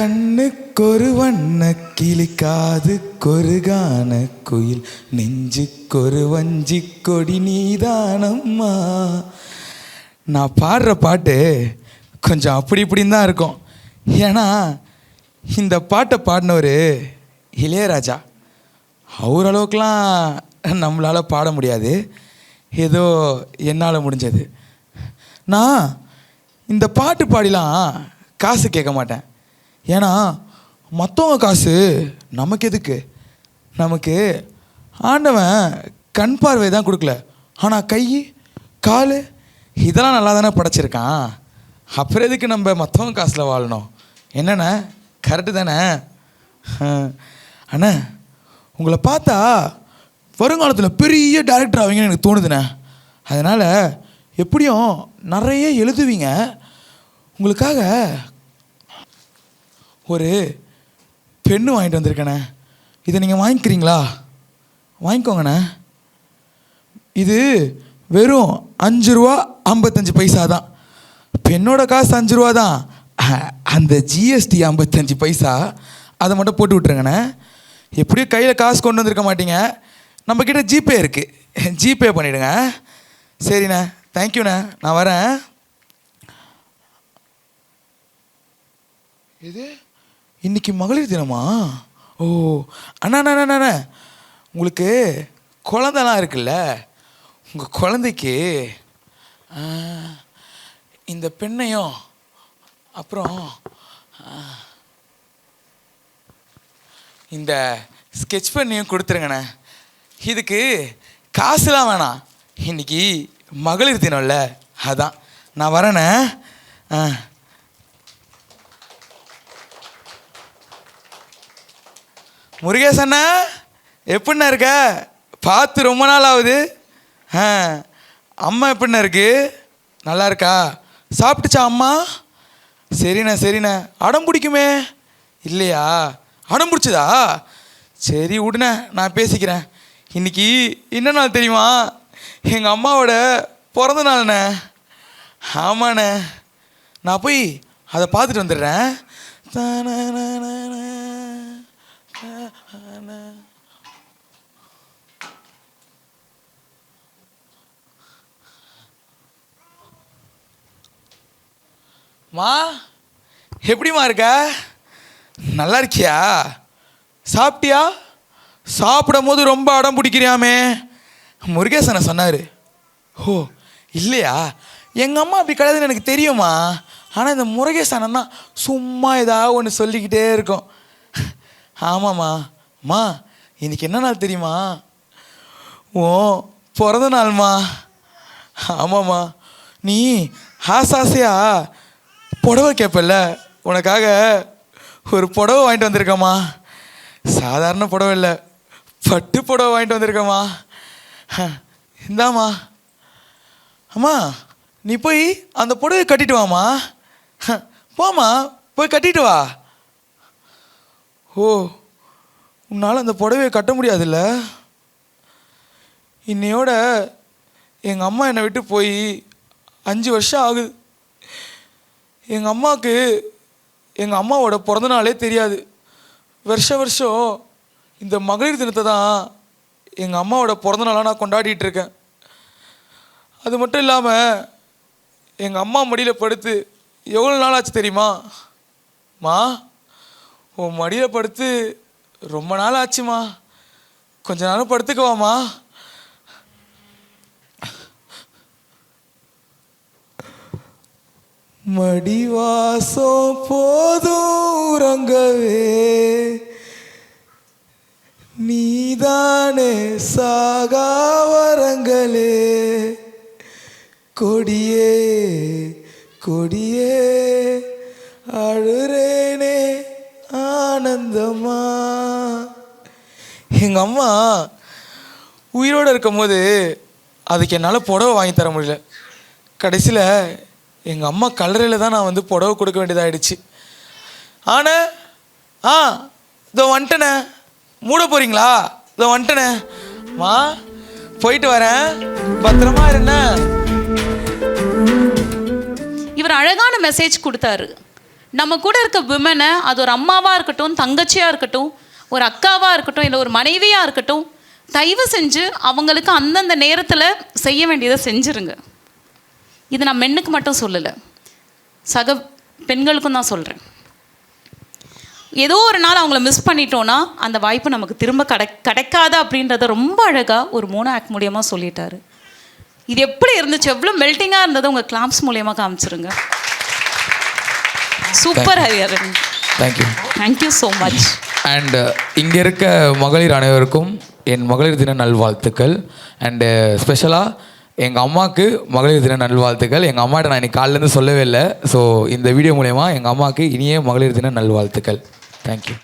கண்ணுக்கொரு வண்ண கிளி, காதுக்கொரு கான குயில், நெஞ்சுக்கொரு வஞ்சி கொடி நீதானம்மா. நான் பாடுற பாட்டு கொஞ்சம் அப்படி இப்படின்னு தான் இருக்கும். ஏன்னா இந்த பாட்டை பாடினவர் இளையராஜா. அவரளவுக்குலாம் நம்மளால் பாட முடியாது, ஏதோ என்னால் முடிஞ்சது. நான் இந்த பாட்டு பாடிலாம் காசு கேட்க மாட்டேன். ஏன்னா மற்றவங்க காசு நமக்கு எதுக்கு? நமக்கு ஆண்டவன் கண் பார்வை தான் கொடுக்கல, ஆனால் கை கால் இதெல்லாம் நல்லா தானே படைச்சிருக்கான். அப்புறம் எதுக்கு நம்ம மற்றவங்க காசில் வாழணும்? என்னண்ணே, கரெக்டு தானே? அண்ணா, உங்களை பார்த்தா வருங்காலத்தில் பெரிய டைரக்டர் ஆவீங்கன்னு எனக்கு தோணுதுண்ணே. அதனால் எப்படியும் நிறைய எழுதுவீங்க. உங்களுக்காக ஒரு பெண்ணு வாங்கிட்டு வந்திருக்கேண்ணே. இதை நீங்கள் வாங்கிக்கிறீங்களா? வாங்கிக்கோங்கண்ணே. இது வெறும் 5 ரூபா 55 பைசா தான். பெண்ணோட காசு 5 ரூபா தான். அந்த ஜிஎஸ்டி 55 பைசா அதை மட்டும் போட்டு விட்ருங்கண்ணே. எப்படியும் கையில் காசு கொண்டு வந்திருக்க மாட்டீங்க, நம்மக்கிட்ட ஜிபே இருக்குது, ஜிபே பண்ணிவிடுங்க. சரிண்ணே, தேங்க்யூண்ணே, நான் வரேன். இது இன்னைக்கு மகளிர் தினமா? ஓ அண்ணா அண்ணா அண்ணா, உங்களுக்கு குழந்தெல்லாம் இருக்குல்ல, உங்கள் குழந்தைக்கு இந்த பெண்ணையும் அப்புறம் இந்த ஸ்கெட்ச் பெண்ணையும் கொடுத்துருங்கண்ணே. இதுக்கு காசுலாம் வேணாம், இன்னைக்கு மகளிர் தினம்ல, அதான் நான் வரேண்ணே. முருகேஷ் அண்ணா, எப்படிண்ணா இருக்க? பார்த்து ரொம்ப நாள் ஆகுது. அம்மா எப்படிண்ணா இருக்கு? நல்லா இருக்கா? சாப்பிட்டுச்சா அம்மா? சரிண்ணே சரிண்ணே. அடம் பிடிக்குமே? இல்லையா? அடம் பிடிச்சதா? சரி விடுண்ணே, நான் பேசிக்கிறேன். இன்னைக்கு என்ன நாள் தெரியுமா? எங்கள் அம்மாவோட பிறந்த நாள்ண்ணே. ஆமாண்ணே, நான் போய் அதை பார்த்துட்டு வந்துடுறேன். மா, எப்படிம்மா இருக்க? நல்லா இருக்கியா? சாப்பிட்டியா? சாப்பிடும் போது ரொம்ப அடம் பிடிக்கிறியாமே, முருகேசனை சொன்னார். ஓ இல்லையா? எங்கள் அம்மா அப்படி கிடையாதுன்னு எனக்கு தெரியுமா. ஆனால் இந்த முருகேசனா சும்மா ஏதாவது ஒன்று சொல்லிக்கிட்டே இருக்கும். ஆமாம்மா. அம்மா, இன்னைக்கு என்ன நாள் தெரியுமா? ஓ பிறந்த நாள்மா. ஆமாம்மா, நீ ஆசாசையா புடவை கேட்பல்ல, உனக்காக ஒரு புடவை வாங்கிட்டு வந்திருக்கம்மா. சாதாரண புடவை இல்லை, பட்டு புடவை வாங்கிட்டு வந்திருக்கம்மா. இந்தாம்மா. அம்மா, நீ போய் அந்த புடவை கட்டிட்டு வாம்மா. போம்மா, போய் கட்டிட்டு வா. ஓ, உன்னால் அந்த புடவையை கட்ட முடியாதுல்ல? இன்னையோட எங்கள் அம்மா என்னை விட்டு போய் 5 வருஷம் ஆகுது. எங்கள் அம்மாவுக்கு எங்கள் அம்மாவோட பிறந்தநாளே தெரியாது. வருஷம் இந்த மகளிர் தினத்தை தான் எங்கள் அம்மாவோட பிறந்தநாளாக நான் கொண்டாடிட்டு இருக்கேன். அது மட்டும் இல்லாமல் எங்கள் அம்மா மடியில் படுத்து எவ்வளோ நாள் ஆச்சு தெரியுமா? மா, உன் மடியில் படுத்து ரொம்ப நாள் ஆச்சுமா, கொஞ்ச நாளும் படுத்துக்குவாம்மா. மடிவாசம் போதும் உறங்கவே, நீதானே சாகாவரங்களே, கொடியே கொடியே அழுறேனே ஆனந்தமா. எங்கள் அம்மா உயிரோடு இருக்கும் போது அதுக்கு என்னால் புடவை வாங்கி தர முடியல. கடைசியில் எங்கள் அம்மா கல்லறையில் தான் நான் வந்து புடவை கொடுக்க வேண்டியதாகிடுச்சு. ஆனால் இதோ வந்துட்டேண்ணே. மூட போகிறீங்களா? இதோ வந்துட்டேண்ணே. மா, போயிட்டு வரேன், பத்திரமா இருண்ணே. இவர் அழகான மெசேஜ் கொடுத்தாரு. நம்ம கூட இருக்க விமனை, அது ஒரு அம்மாவாக இருக்கட்டும், தங்கச்சியாக இருக்கட்டும், ஒரு அக்காவாக இருக்கட்டும், இல்லை ஒரு மனைவியாக இருக்கட்டும், தயவு செஞ்சு அவங்களுக்கு அந்தந்த நேரத்தில் செய்ய வேண்டியதை செஞ்சுருங்க. இது நான் மென்னுக்கு மட்டும் சொல்லலை, சக பெண்களுக்கும் தான் சொல்கிறேன். ஏதோ ஒரு நாள் அவங்கள மிஸ் பண்ணிட்டோன்னா அந்த வாய்ப்பு நமக்கு திரும்ப கிடைக்காது அப்படின்றத ரொம்ப அழகாக ஒரு மோனோ ஆக்ட் மூலியமாக சொல்லிட்டாரு. இது எப்படி இருந்துச்சு, எவ்வளோ மெல்ட்டிங்காக இருந்ததை உங்கள் கிளாப்ஸ் மூலியமாக காமிச்சிருங்க. Super Hariharan. Thank you. Thank you so much. And இங்கே இருக்க மகளிர் அனைவருக்கும் என் மகளிர் தின நல்வாழ்த்துக்கள். அண்டு ஸ்பெஷலாக எங்கள் அம்மாவுக்கு மகளிர் தின நல்வாழ்த்துக்கள். எங்கள் அம்மாட்ட நான் இன்னைக்கு காலிலேருந்து சொல்லவே இல்லை. ஸோ இந்த வீடியோ மூலயமா எங்கள் அம்மாவுக்கு இனிய மகளிர் தின நல்வாழ்த்துக்கள். தேங்க்யூ.